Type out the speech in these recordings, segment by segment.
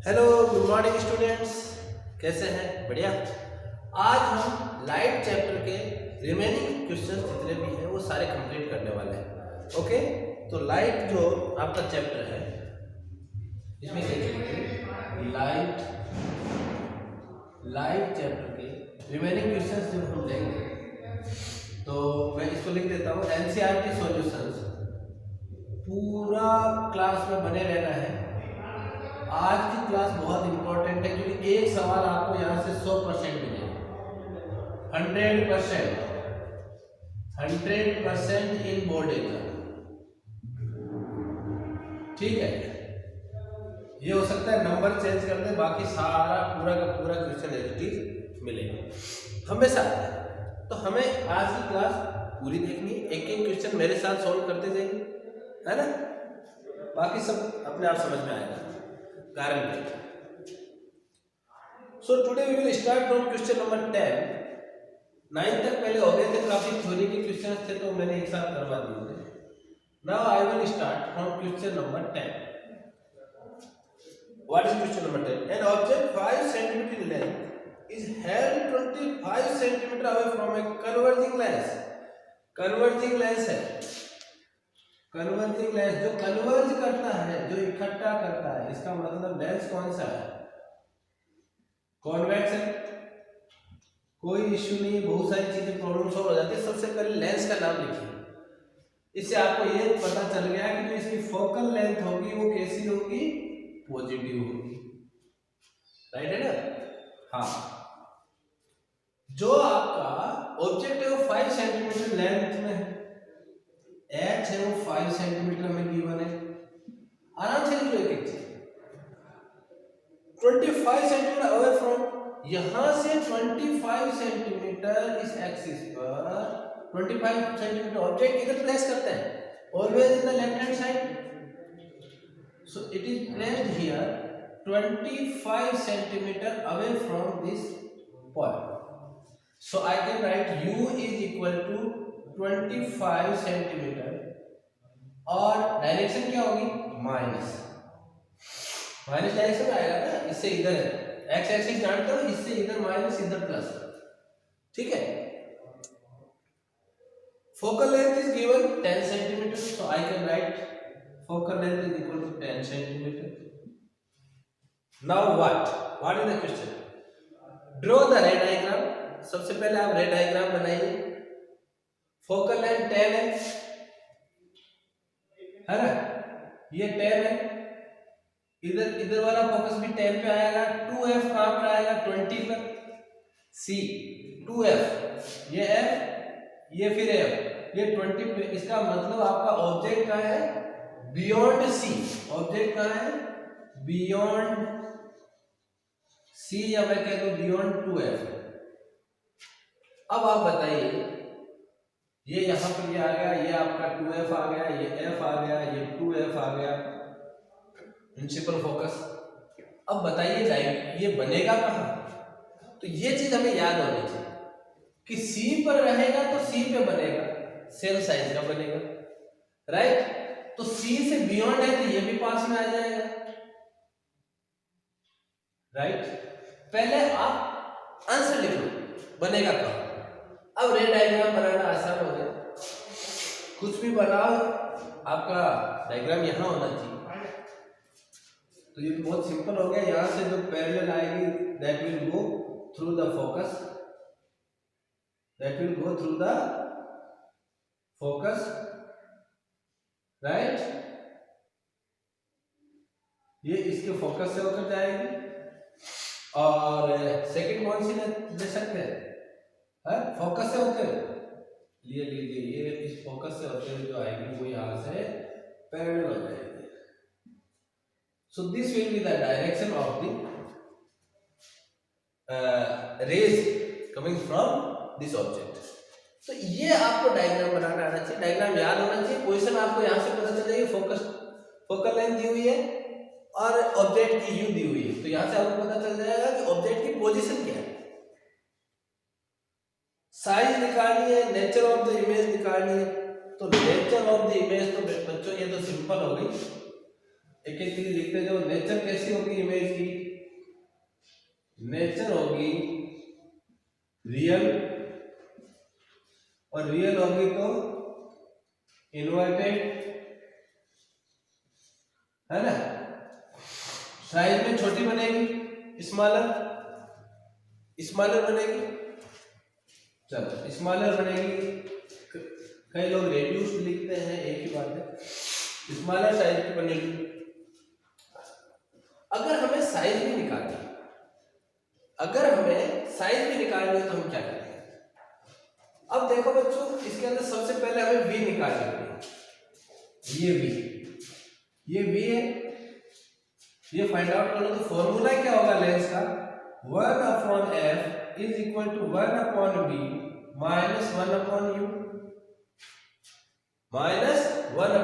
Hello good morning students, कैसे हैं? बढ़िया। आज हम लाइट चैप्टर के रिमेनिंग क्वेश्चंस जितने भी हैं वो सारे कंप्लीट करने वाले हैं। ओके, तो लाइट जो आपका चैप्टर है इसमें देखिए लाइट चैप्टर के रिमेनिंग क्वेश्चंस जो हम लेंगे तो मैं इसको लिख देता हूँ एनसीईआरटी सॉल्यूशंस। पूरा क्लास में बने रहना है। आज की क्लास बहुत इंपॉर्टेंट है क्योंकि एक सवाल आपको यहाँ से 100% मिलेगा। 100% इन बोर्ड एग्जाम। ठीक है, ये हो सकता है नंबर चेंज कर दे, बाकी सारा पूरा का पूरा क्वेश्चन एज मिलेगा हमेशा। तो हमें आज की क्लास पूरी देखनी, एक एक क्वेश्चन मेरे साथ सॉल्व करते जाएंगे, है ना? बाकी सब अपने आप समझ में आएगा कारण के। So today we will start from question number 10। 9 तक पहले हो गए थे, काफी थ्योरी के क्वेश्चंस थे तो मैंने एक साथ करवा दिए थे। Now I will start from question number 10। What is question number 10? An object 5 cm in length is held 25 cm away from a converging lens. Converging lens है, कन्वर्जिंग लेंस जो कन्वर्ज करता है, जो इकट्ठा करता है, इसका मतलब लेंस कौन सा है? कॉन्वेक्स है। कोई इश्यू नहीं, बहुत सारी चीजें प्रॉब्लम सॉल्व हो जाती है। सबसे पहले लेंस का नाम लिखिए। इससे आपको ये पता चल गया कि जो इसकी फोकल लेंथ होगी वो कैसी होगी? पॉजिटिव होगी। राइट है ना? हाँ, जो आपका ऑब्जेक्ट है वो 5 सेंटीमीटर लेंथ में है, एच है वो 5 सेंटीमीटर में गिवन है। आराम से लिख लो एक चीज। 25 सेंटीमीटर अवे फ्रॉम, यहां से 25 सेंटीमीटर इस एक्सिस पर 25 सेंटीमीटर ऑब्जेक्ट इधर प्लेस करते हैं, always in the left hand side. So it is placed here 25 centimetre away from this point. So I can write u is equal to 25 centimetre और direction क्या होगी? Minus. Minus direction आएगा ना, इससे इधर है, एक्स एक्सिस जानते हो, इससे इधर माइनस इधर प्लस। ठीक है। Focal length is given 10 centimetre, so I can write focal length is equal to 10 centimetre. Now what is the question? Draw the ray diagram. सबसे पहले आप रे डायग्राम बनाइए। फोकल लेंथ 10 है ना? ये 10 है, इधर वाला फोकस भी 10 पे आएगा। 2f कहां पर आएगा? 20 पर। c 2f, ये f, ये फिर f, ये 20 पे। इसका मतलब आपका ऑब्जेक्ट कहां है? Beyond c। ऑब्जेक्ट कहां है? बियॉन्ड c, या मैं कह दूं बियॉन्ड 2f। अब आप बताइए, ये यहां पर ये आ गया, ये आपका 2f आ गया, ये f आ गया, ये 2f आ गया, प्रिंसिपल फोकस। अब बताइए लाइट ये बनेगा कहां? तो ये चीज हमें याद होनी चाहिए कि C पर रहेगा तो C पे बनेगा, सेल साइज का बनेगा। राइट? तो C से बियॉन्ड है तो ये भी पास में आ जाएगा। राइट? पहले आप आंसर लिख लो, बनेगा कहां। अब रे डायग्राम बनाना आसान हो गया। कुछ भी बनाओ, आपका डायग्राम यहां होना चाहिए। तो ये तो बहुत सिंपल हो गया। यहां से जो पैरेलल आएगी that will go through the focus, that will go through the focus. Right? ये इसके फोकस से होकर जाएगी। और सेकंड कौन सी ले सकते हैं? फोकस से होते लिए लीजिए, ये इस फोकस से होते हुए जो आएगी वो यहां से पैरेलल हो जाएगी। So this will be the direction of the rays coming from this object. तो ये आपको डायग्राम बनाना आना चाहिए, डायग्राम याद होना चाहिए। पोजीशन आपको यहां से पता चल जाएगी, फोकल लेंथ दी हुई है और ऑब्जेक्ट की u दी हुई है, तो यहां से आपको पता चल जाएगा कि ऑब्जेक्ट की पोजीशन क्या है। साइज निकालनी है, नेचर ऑफ द इमेज निकालनी है। तो नेचर ऑफ द इमेज तो बच्चों ये तो सिंपल हो गई, एक एक चीज लिखते जाओ। नेचर कैसी होगी इमेज की? नेचर होगी रियल, और रियल होगी तो इन्वर्टेड, है ना। साइज में छोटी बनेगी, स्मॉलर बनेगी, चलो स्मॉलर बनेगी। कई लोग रेड्यूस लिखते हैं, एक ही बात है, स्मॉलर साइज की बनेगी। अगर हमें साइज भी निकालना है, तो हम क्या करेंगे? अब देखो बच्चों, इसके अंदर सबसे पहले हमें v निकालना है। ये v है, ये फाइंड आउट करना। तो फॉर्मूला क्या होगा लेंस का? 1/f is equal to 1/v minus 1/u minus 1/।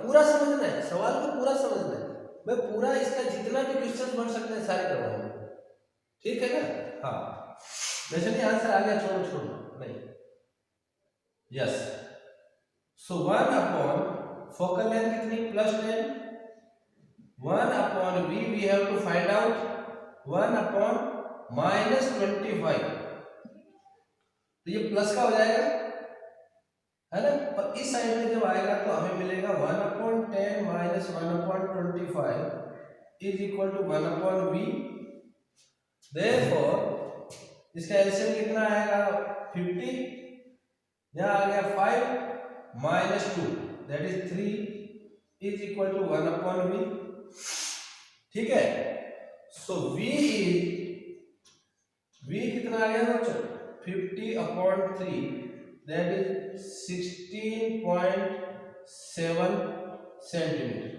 पूरा समझना है, सवाल को पूरा समझना है। मैं पूरा इसका जितना भी क्वेश्चन बन सकते हैं सारे करवाऊंगा, ठीक है ना। हाँ, वैसे नहीं आंसर आ गया, छोड़ो नहीं, यस। सो 1/, फोकल लेंथ कितनी? +10। 1/v we have to find out 1/-25। तो ये प्लस का हो जाएगा, है ना। और इस साइड में जब आएगा तो हमें मिलेगा 1/10 minus 1/25 is equal to 1/v। Therefore इसका एलसीएम कितना आएगा? 50। यहाँ आ गया 5 minus 2 that is 3 is equal to 1/v, ठीक है। सो v कितना आ गया बच्चों? 50/3 दैट इज 16.7 सेंटीमीटर।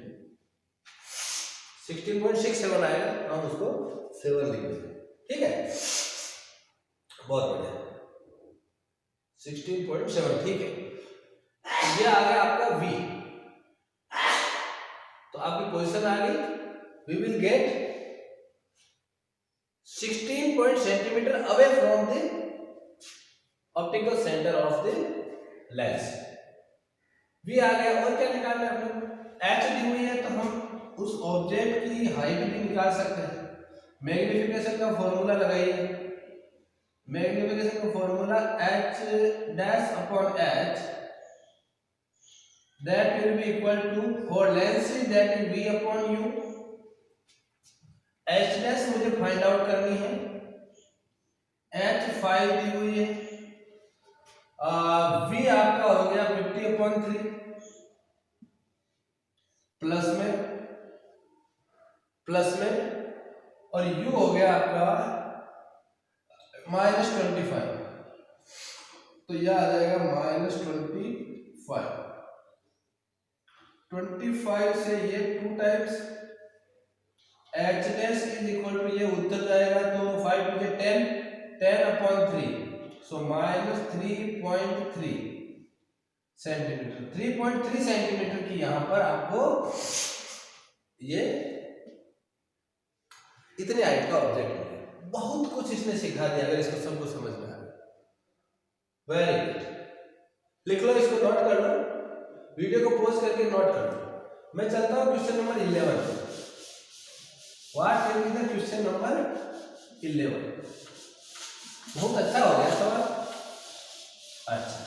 16.67 आएगा, हम उसको 7 लिख देंगे, ठीक है। बहुत बढ़िया, 16.7, ठीक है। ये आ गया आपका v। तो आपकी पोजीशन आ गई, we will get 16 centimetre away from the optical centre of the lens. v आ गया। और क्या निकालना है अपने? h दी हुई है तो हम उस ऑब्जेक्ट की हाइट भी निकाल सकते हैं। मैग्निफिकेशन का फॉर्मूला लगाइए। मैग्निफिकेशन का formula h dash upon h that will be equal to, for lenses that is v upon u। h dash मुझे फाइंड आउट करनी है, h 5 दी हुई है, v आपका हो गया 50/3 प्लस में, और u हो गया आपका -25। तो यह आ जाएगा -25 से ये 2 times h dash is equal to, ये उधर जाएगा तो 5 मुझे 10/3, सो -3.3 सेंटीमीटर। 3.3 सेंटीमीटर की यहां पर आपको ये इतने हाइट का ऑब्जेक्ट मिले। बहुत कुछ इसने सिखा दिया अगर इसको सबको समझ में आ गया। वेरी गुड, लिख लो, इसको नोट कर लो, वीडियो को पॉज करके नोट कर लो। मैं चलता हूं question number 11। What will be the question number 11? बहुत अच्छा हो गया सवाल। अच्छा,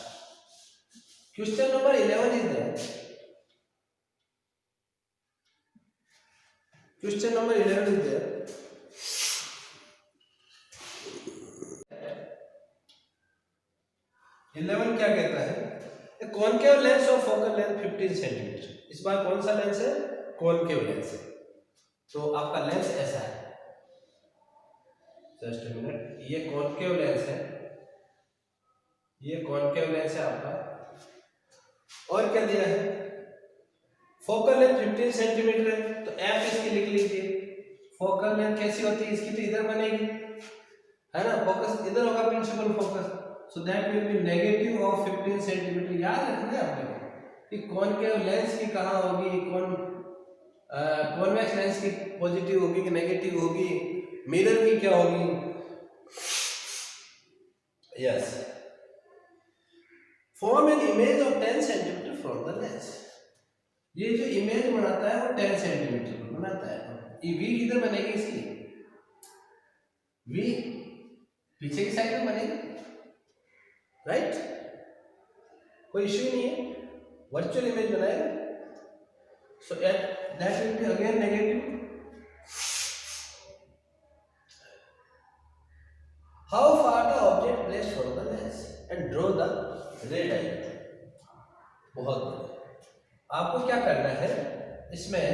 question number 11 is there. Question number 11 is there. क्या कहता है? Concave lens of focal length 15 centimetre. इस बार कौन सा लेंस है? कॉनकेव लेंस है। तो आपका लेंस ऐसा है, जस्ट अ मिनट, ये कॉनकेव लेंस है, ये कॉनकेव लेंस है आपका। और क्या दिया है? फोकल लेंथ 15 सेंटीमीटर है, तो एफ इसकी लिख लीजिए। फोकल लेंथ कैसी होती है इसकी? तो इधर बनेगी, है ना, फोकस इधर होगा, principal focus, so that will be negative of 15 centimetre. याद रखना है आपने कि कॉनकेव लेंस की कहाँ होगी, कॉन्वेक्स लेंस की पॉजिटिव होगी कि नेगेटिव होगी, मिरर की क्या होगी। Yes, form an image of 10 centimetre from the lens. ये जो इमेज बनाता है वो 10 सेंटीमीटर बनाता है। ये वी किधर बनेगी इसकी? v पीछे की साइड में बनेगी, राइट, कोई इश्यू नहीं है, वर्चुअल इमेज बनाएगा। सो that will be again negative. How far the object placed from the lens and draw the ray diagram। बहुत बढ़िया। आपको क्या करना है, इसमें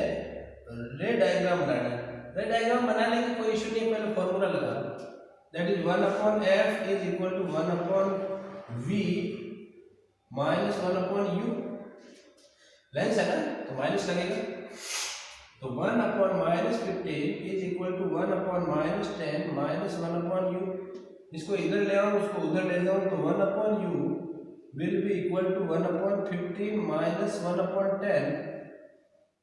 रे डायग्राम बनाना है। रे डायग्राम बनाने की कोई इशू नहीं, पहले फॉर्मूला लगा लो, that is 1/f is equal to 1/v minus 1/u। Lens है ना तो माइनस लगेगा, तो 1/-15 is equal to 1/-10 minus 1/u। इसको इधर ले आओ, उसको उधर ले जाओ, तो 1/u will be equal to 1/15 minus 1/10।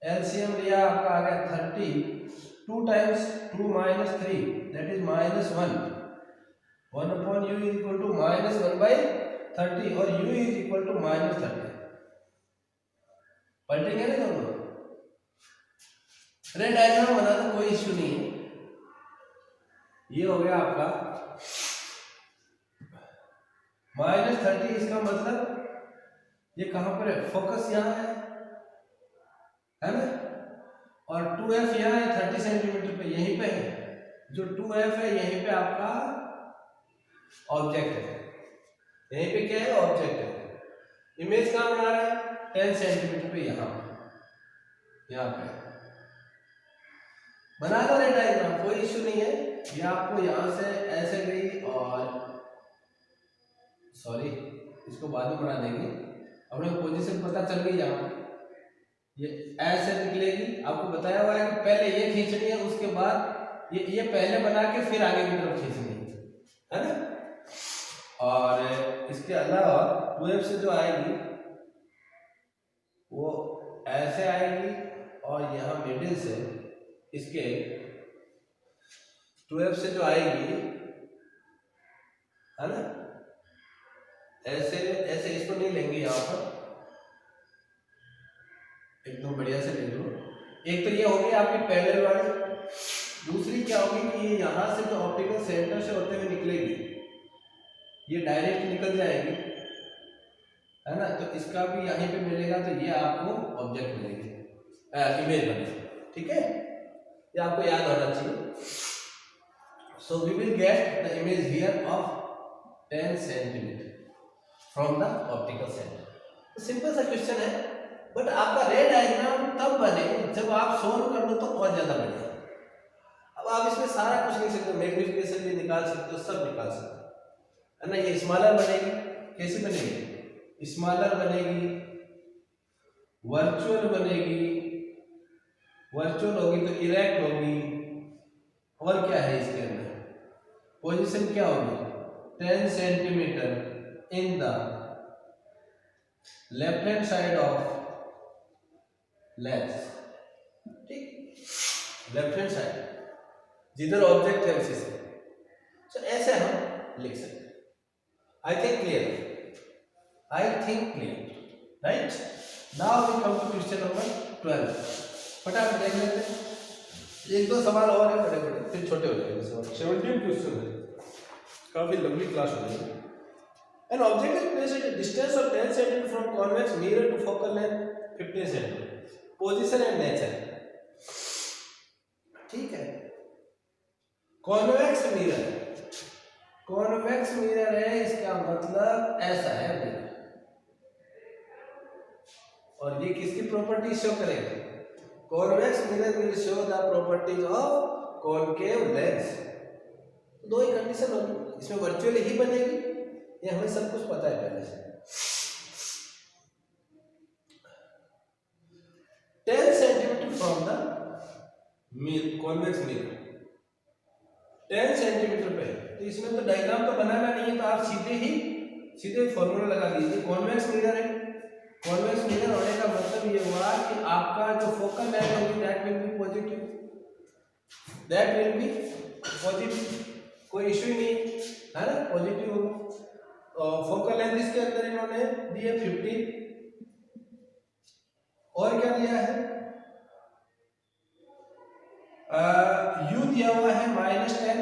LCM लिया आपका आ गया 30, 2 times 2 minus 3 that is -1। 1/u is equal to -1/30 और u इज इक्वल टू -30। पलटेंगे ना दोनों। रे डायग्राम बनाना कोई इश्यू नहीं है। ये हो गया आपका -30, इसका मतलब ये कहां पर है, फोकस यहाँ है ना, और 2f यहाँ है 30 सेंटीमीटर पे, यहीं पे है। जो 2f है यहीं पे आपका ऑब्जेक्ट है, यहीं पे क्या है, ऑब्जेक्ट है। इमेज कहाँ बना रहा है, 10 सेंटीमीटर पे, यहाँ पे बना दो रे डायग्राम, कोई इश्यू नहीं है। ये आपको यहाँ से ऐसे गई और सॉरी इसको बाद में बना देंगे, अपने पोजीशन पता चल गई, यहाँ ये ऐसे निकलेगी। आपको बताया हुआ है कि पहले ये खींचनी है, उसके बाद ये पहले बना के फिर आगे की तरफ खींचनी है ना। और इसके अलावा 2f से जो आएगी वो ऐसे आएगी और यहाँ मिडिल से इसके 2f से जो आएगी है ना, ऐसे ऐसे इसको नहीं लेंगे, यहाँ पर एकदम बढ़िया से ले लो। एक तो ये होगी आपकी पहले वाली, दूसरी क्या होगी कि ये यहाँ से जो ऑप्टिकल सेंटर से होते हुए निकलेगी, ये डायरेक्ट निकल जाएगी है ना, तो इसका भी यहीं पे मिलेगा, तो ये आपको ऑब्जेक्ट मिलेगी, इमेज बनेगी। ठीक है, ये आपको याद होना चाहिए। So we will get the image here of 10 centimetre from the optical centre. Simple सा क्वेश्चन है, बट आपका रे डायग्राम तब बने जब आप सोल्व कर लो तो बहुत ज्यादा बढ़िया। अब आप इसमें सारा कुछ नहीं सकते, मैग्निफिकेशन भी निकाल सकते हो, सब निकाल सकते हो है ना। ये स्मॉलर बनेगी, कैसे बनेगी, स्मॉलर बनेगी, वर्चुअल बनेगी, वर्चुअल होगी तो इरेक्ट होगी, और क्या है इसके अंदर, पोजीशन क्या होगी, 10 centimetre in the left hand side of lens. ठीक, लेफ्ट हैंड साइड जिधर ऑब्जेक्ट है उसी से। तो ऐसे हम लिख सकते हैं। I think clear, I think clear, right. Now we come to question number 12। फटाफट देख लेते हैं, एक दो सवाल और है बड़े बड़े, फिर छोटे हो जाएंगे सवाल। 17 क्वेश्चन है, काफी लंबी क्लास हो जाएगी। An object is placed at a distance of 10 cm from convex mirror to focal length 15 cm. Position and nature. ठीक है, कॉन्वेक्स मिरर, कॉन्वेक्स मिरर है, इसका मतलब ऐसा है मिरर, और ये किसकी प्रॉपर्टी शो करेगा, convex mirror will show the properties of concave lens. दो ही कंडीशन होगी, इसमें वर्चुअली ही बनेगी, ये हमें सब कुछ पता है पहले से। 10 centimetre from the convex mirror, 10 centimetre पे, तो इसमें तो डायग्राम तो बनाना नहीं है, तो आप सीधे फॉर्मूला लगा दीजिए। कॉन्वेक्स मिरर है, कॉन्वेक्स मिरर होने का मतलब ये हुआ कि आपका जो फोकल लेंथ होगी that will be positive, that will be positive, कोई इश्यू नहीं है ना, पॉजिटिव होगा। फोकल लेंथ इसके अंदर इन्होंने दिए 15, और क्या दिया है, यू दिया हुआ है -10,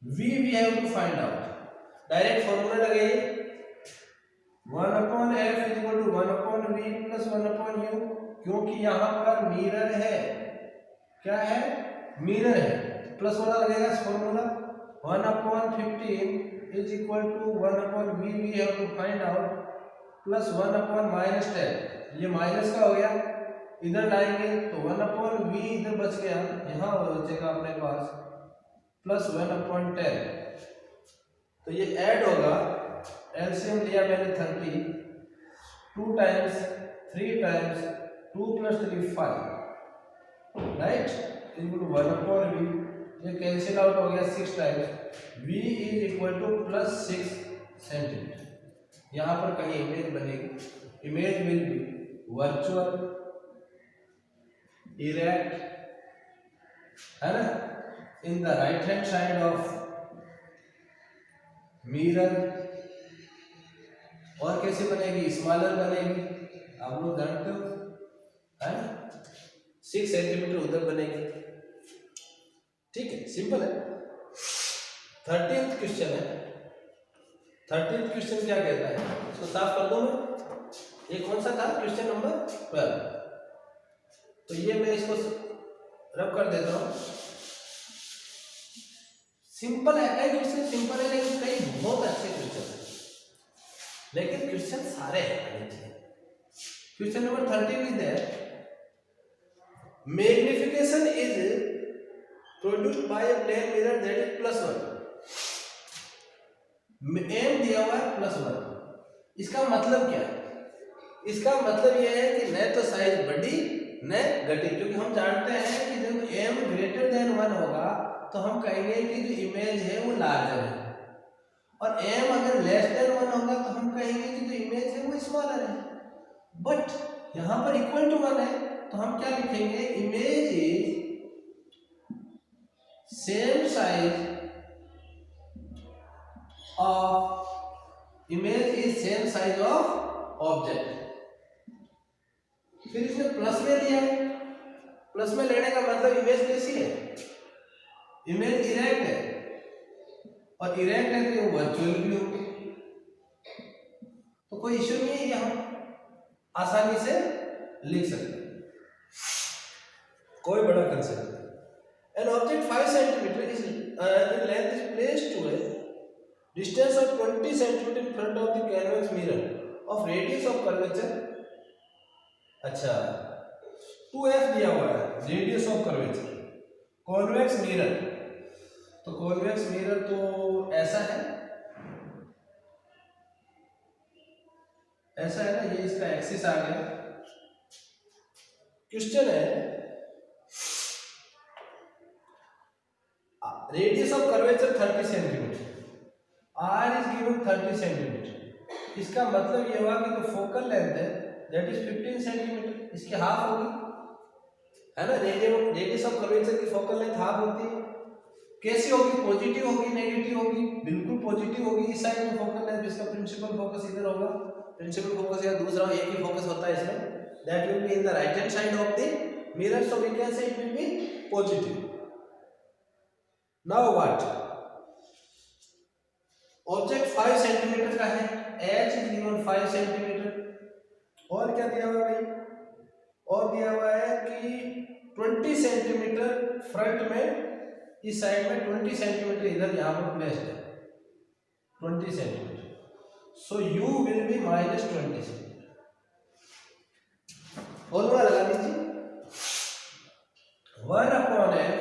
v we have to find out. Direct formula लगाइए, 1 upon f is equal to 1 upon v plus 1 upon u, क्योंकि यहाँ पर मिरर है, क्या है, मिरर है, प्लस वाला लगेगा formula 1 upon 15 is equal to 1 upon v we have to find out plus 1 upon minus 10, ये माइनस का हो गया, इधर लाएंगे तो 1 अपॉन v इधर बच गया, यहाँ बचेगा अपने पास प्लस 1 अपॉन 10, तो ये ऐड होगा, एलसीएम लिया मैंने 30, 2 times 3 times 2 plus 3 5, right, equal to 1 upon v, ये कैंसिल आउट हो गया 6 times, v is equal to plus 6 centimetre. यहाँ पर कहीं इमेज बनेगी, image will be virtual, erect, है ना, in the right hand side of mirror, और कैसे बनेगी, स्मॉलर बनेगी, आप लोग जानते हो, है ना, 6 सेंटीमीटर उधर बनेगी, ठीक है, सिंपल है। 13th क्वेश्चन है, 13th क्वेश्चन क्या कहता है, इसको साफ कर दो मैं, ये कौन सा था, क्वेश्चन नंबर 12, तो ये मैं इसको रब कर देता हूँ। सिंपल है, कई क्वेश्चन सिंपल है लेकिन कई बहुत अच्छे क्वेश्चन है, लेकिन क्वेश्चन सारे हैं। Question number 13 is there, magnification is produced by a plane mirror that is +1, M दिया हुआ है +1, इसका मतलब क्या है, इसका मतलब यह है कि न तो साइज बड़ी न घटी, क्योंकि हम जानते हैं कि जब एम ग्रेटर देन 1 होगा तो हम कहेंगे कि जो इमेज है वो लार्जर है, और एम अगर लेस देन 1 होगा तो हम कहेंगे कि जो इमेज है वो स्मॉलर है, बट यहाँ पर इक्वल टू 1 है तो हम क्या लिखेंगे, image is same size of, image is same size of object, फिर इसने प्लस में लिया है, प्लस में लेने का मतलब इमेज कैसी है, इमेज इरेक्ट है, और इरेक्ट है तो ये वर्चुअल भी होगी, तो कोई इश्यू नहीं है, ये हम आसानी से लिख सकते हैं, कोई बड़ा कंसेप्ट नहीं। An object 5 cm is in length is placed to a distance of 20 cm in front of the convex mirror of radius of curvature, अच्छा 2f दिया हुआ है, radius of curvature, convex mirror, तो कॉन्वेक्स मिरर तो ऐसा है, ऐसा है ना, ये इसका एक्सिस आ गया। क्वेश्चन है, radius of curvature 30 centimetre, R is given 30 centimetre, इसका मतलब ये हुआ कि जो फोकल लेंथ है दैट इज 15 सेंटीमीटर, इसकी हाफ होगी, है ना, रेडियस ऑफ कर्वेचर की फोकल लेंथ हाफ होती है, कैसी होगी, पॉजिटिव होगी नेगेटिव होगी, बिल्कुल पॉजिटिव होगी, इस साइड में फोकल लेंथ, इसका प्रिंसिपल फोकस इधर होगा, प्रिंसिपल फोकस या दूसरा एक ही फोकस होता है इसमें, that will be in the right hand side of the mirror, so we can say it will be positive. Now what? Object 5 centimetre का है, h is given 5 सेंटीमीटर, और क्या दिया हुआ है भाई, और दिया हुआ है कि 20 सेंटीमीटर फ्रंट में, इस साइड में 20 सेंटीमीटर इधर यहाँ पर प्लेस्ड है, 20 centimetre, so u will be -20 centimetre, formula लगा दीजिए, 1 upon f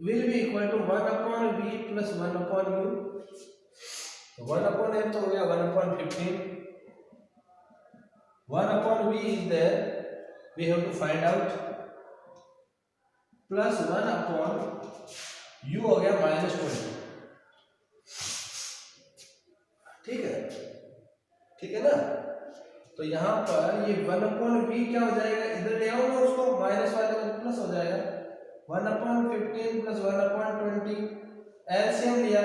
will be equal to 1 upon v plus 1 upon u, 1 upon f तो हो गया 1 upon 15, 1 upon v is there, we have to find out, plus 1 upon u हो गया -20, ठीक है, ठीक है ना, तो यहाँ पर ये 1 upon v क्या हो जाएगा, इधर ले आओ ना उसको, माइनस वाले को प्लस हो जाएगा, 1 upon 15 plus 1 upon 20, एलसीएम लिया,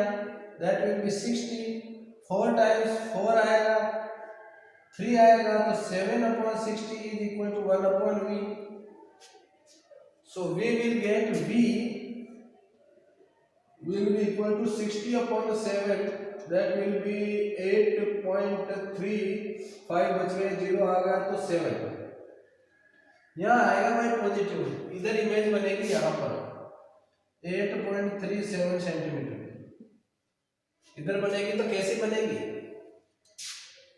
that will be 60, 4 times 4 आएगा, 3 आएगा, तो 7 upon 60 is equal to 1 upon v, so we will get v will be equal to 60 upon 7, that will be 8.3, 5 बच गए, 0 आ गया तो 7, यहाँ आएगा भाई पॉजिटिव, इधर इमेज बनेगी यहाँ पर 8.37 सेंटीमीटर, इधर बनेगी तो कैसी बनेगी,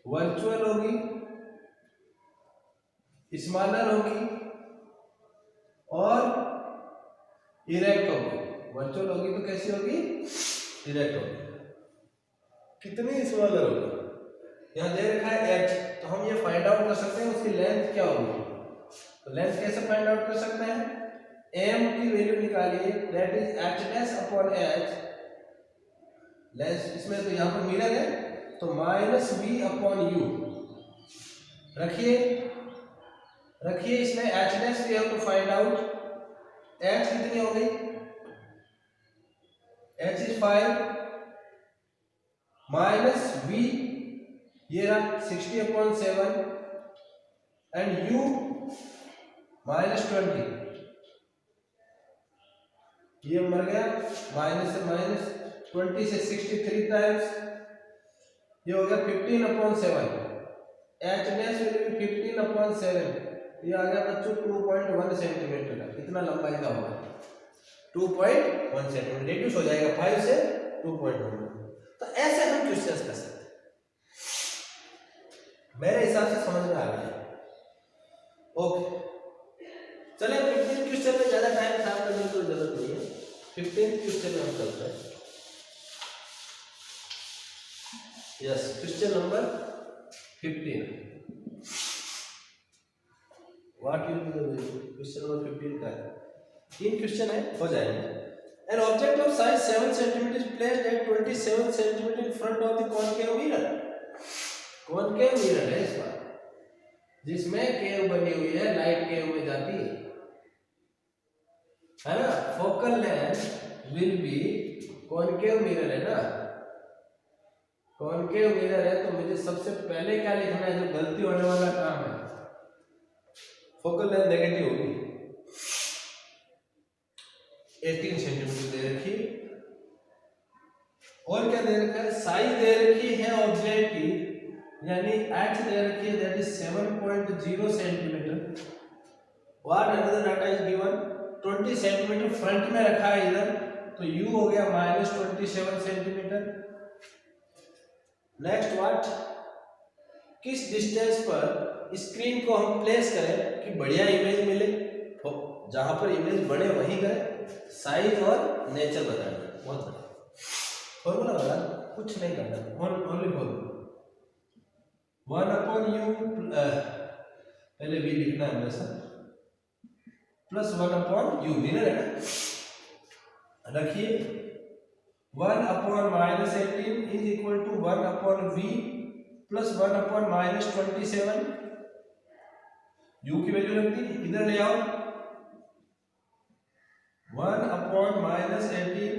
वर्चुअल होगी, स्मॉलर होगी और इरेक्ट होगी। वर्चुअल होगी तो कैसी होगी, इरेक्ट होगी। कितनी स्मॉलर होगी, यहाँ दे रखा है h, तो हम ये फाइंड आउट कर सकते हैं उसकी लेंथ क्या होगी। तो लेंथ कैसे फाइंड आउट कर सकते हैं, m की वैल्यू निकालिए, that is h dash upon h, length इसमें तो यहाँ पर मिरर है तो माइनस v अपॉन u, रखिए इसमें h dash we have to find out, h कितनी हो गई, h इज 5 माइनस v, ये रहा 60 अपॉन 7 एंड u माइनस 20, ये मर गया, माइनस से माइनस 20 से 63 टाइम्स, ये हो गया 15 upon 7, h dash will B 15 upon 7, ये आ गया बच्चों 2.1 सेंटीमीटर का, कितना लंबाई का होगा 2.1 सेंटीमीटर, रेड्यूस हो जाएगा 5 से 2.1। तो ऐसे हम क्वेश्चंस कर सकते हैं, मेरे हिसाब से समझ में आ गया। ओके चले 15 क्वेश्चन में ज्यादा टाइम खराब करने की जरूरत नहीं है, 15 क्वेश्चन में हम करते हैं। Yes, question number 15, what will be the question number 15 का है, 3 क्वेश्चन है, हो जाएंगे। An object of size 7 cm is placed at 27 cm in front of the concave mirror. concave mirror है इस बार, जिसमें केव बनी हुई है, लाइट केव में जाती है ना। Focal length will be, concave mirror है ना, कॉनकेव मिरर है तो मुझे सबसे पहले क्या लिखना है, जो गलती होने वाला काम है, फोकल लेंथ नेगेटिव होगी, 18 सेंटीमीटर दे रखी, और क्या दे रखा है, साइज दे रखी है ऑब्जेक्ट की, यानी h दे रखी है, that is 7.0 centimetre. What another data is given, 20 centimetre front में रखा है इधर, तो u हो गया माइनस 27 सेंटीमीटर। नेक्स्ट व्हाट, किस डिस्टेंस पर स्क्रीन को हम प्लेस करें कि बढ़िया इमेज मिले, जहां पर इमेज बने वहीं करें, साइज और नेचर बताना, बहुत बढ़िया फॉर्मूला बता, कुछ नहीं करना, ओनली फॉर्मूला 1 अपॉन u, पहले v लिखना है हमेशा, प्लस 1 अपॉन u, मिरर है ना, रखिए 1 upon minus 18 is equal to 1 upon v plus 1 upon minus 27, u की वैल्यू रख दी, इधर ले आओ 1 upon minus 18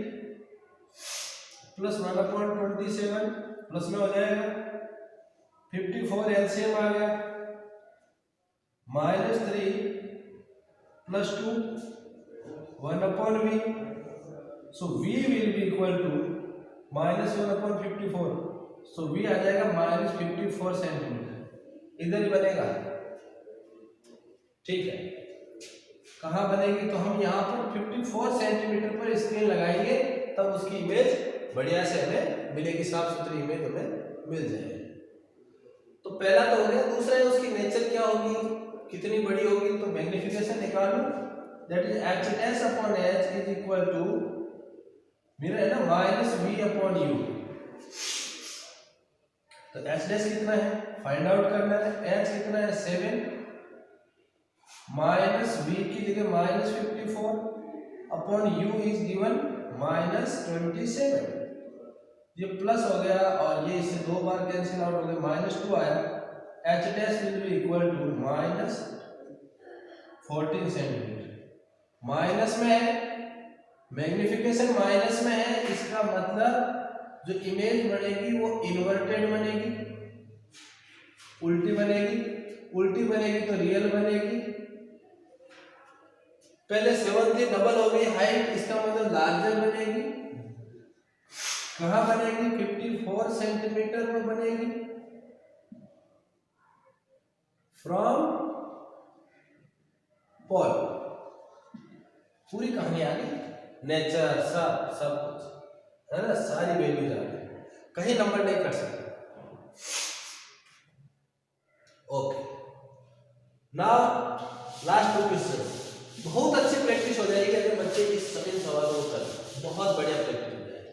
plus 1 upon 27, plus में हो जाएगा 54, एलसीएम आ गया, minus 3 plus 2 1 upon v, so v will be equal to minus 1 upon 54, so v आ जाएगा माइनस 54 सेंटीमीटर, इधर ही बनेगा, ठीक है। कहाँ बनेगी, तो हम यहाँ पर 54 सेंटीमीटर पर स्क्रीन लगाएंगे, तब उसकी इमेज बढ़िया से हमें मिलेगी, साफ सुथरी इमेज हमें मिल जाएगी। तो पहला तो हो गया, दूसरा है उसकी नेचर क्या होगी, कितनी बड़ी होगी, तो मैग्निफिकेशन निकालो, that is h dash upon h is equal to, मेरा है ना माइनस v अपॉन u, तो h डैश कितना है फाइंड आउट करना है, h कितना है 7 माइनस v की जगह minus 54 upon u is given minus 27, ये प्लस हो गया और ये इससे 2 बार कैंसिल आउट हो गया, माइनस 2 आया, h dash will be equal to minus 14 centimetre, minus में है, मैग्निफिकेशन माइनस में है, इसका मतलब जो इमेज बनेगी वो इन्वर्टेड बनेगी, उल्टी बनेगी तो रियल बनेगी। पहले 7 थी, डबल हो गई हाइट, इसका मतलब लार्जर बनेगी, कहाँ बनेगी? 54 सेंटीमीटर में बनेगी फ्रॉम पोल। पूरी कहानी आ गई, नेचर सब कुछ है ना, सारी वैल्यूज आ गई, कहीं नंबर नहीं कर सकते। Okay, now last 2 question. बहुत अच्छी प्रैक्टिस हो जाएगी अगर बच्चे इस सभी सवालों को करें, बहुत बढ़िया प्रैक्टिस हो जाएगी।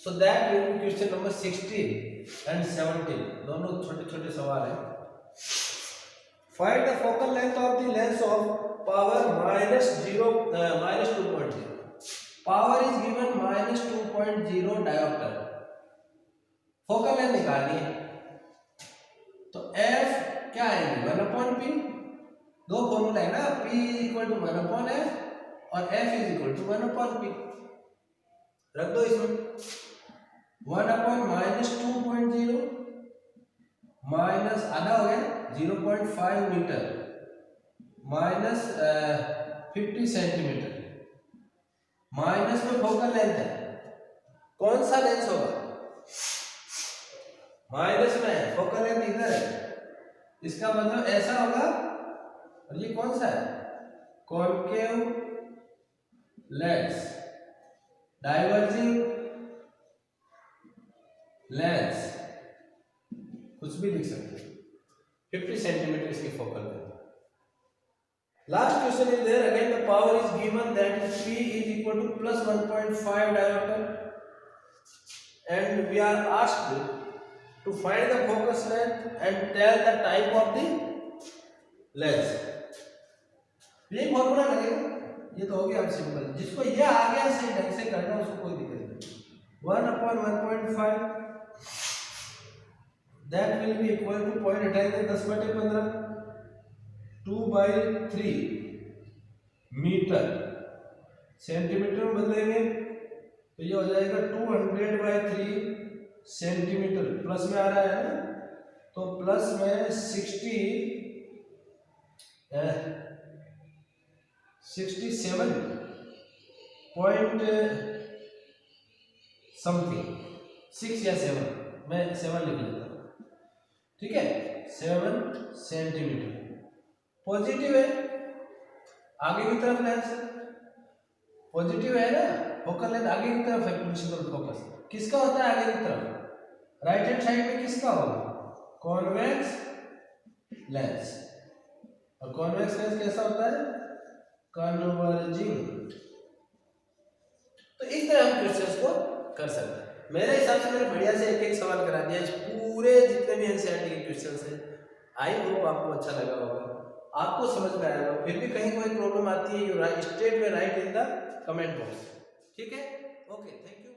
सो that will B question number 16 and 17, दोनों छोटे छोटे सवाल हैं। Find the focal length of the lens of power -2.0। Power is given -2.0 dioptre. Focal length निकालनी है तो F क्या आएगी? 1/P। दो फॉर्मूला है ना, P = 1/F और F = 1/P। रख दो इसमें 1/-2.0 माइनस आधा हो गया 0.5 मीटर माइनस 50 सेंटीमीटर, माइनस में फोकल लेंथ है, कौन सा लेंस होगा? माइनस में है, फोकल लेंथ इधर है, इसका मतलब ऐसा होगा। और ये कौन सा है? कॉनकेव लेंस, डाइवर्जिंग लेंस, कुछ भी लिख सकते हैं। 50 सेंटीमीटर इसकी focal length. Last question is there again, the power is given that P is equal to +1.5 diopter and we are asked to find the focus length and tell the type of the lens। ये formula लगेगा, ये तो हो गया अब simple. जिसको ये आ गया सही ढंग से करना उसको कोई दिक्कत नहीं। 1/1.5 that will be equal to point हटाएंगे 10/15 2/3 मीटर, सेंटीमीटर में बदलेंगे तो ये हो जाएगा 200/3 सेंटीमीटर। प्लस में आ रहा है ना, तो प्लस में 67 पॉइंट समथिंग 6 या 7, मैं 7 लिख लेता हूँ, ठीक है। 7 सेंटीमीटर पॉजिटिव है, आगे की तरफ लेंस पॉजिटिव है ना, फोकल लेंथ आगे की तरफ है, प्रिंसिपल फोकस किसका होता है? आगे की तरफ। राइट हैंड साइड में किसका होगा? Convex lens. और कॉन्वेक्स लेंस कैसा होता है? कन्वर्जिंग। तो इस तरह हम क्वेश्चंस को कर सकते हैं। मेरे हिसाब से मैंने बढ़िया से एक एक सवाल करा दिया, पूरे जितने भी एनसीईआरटी के क्वेश्चंस हैं। आई होप आपको अच्छा लगा होगा, आपको समझ में आया होगा। फिर भी कहीं कोई प्रॉब्लम आती है, यू स्टेट में right in the comment box, ठीक है। Okay, thank you.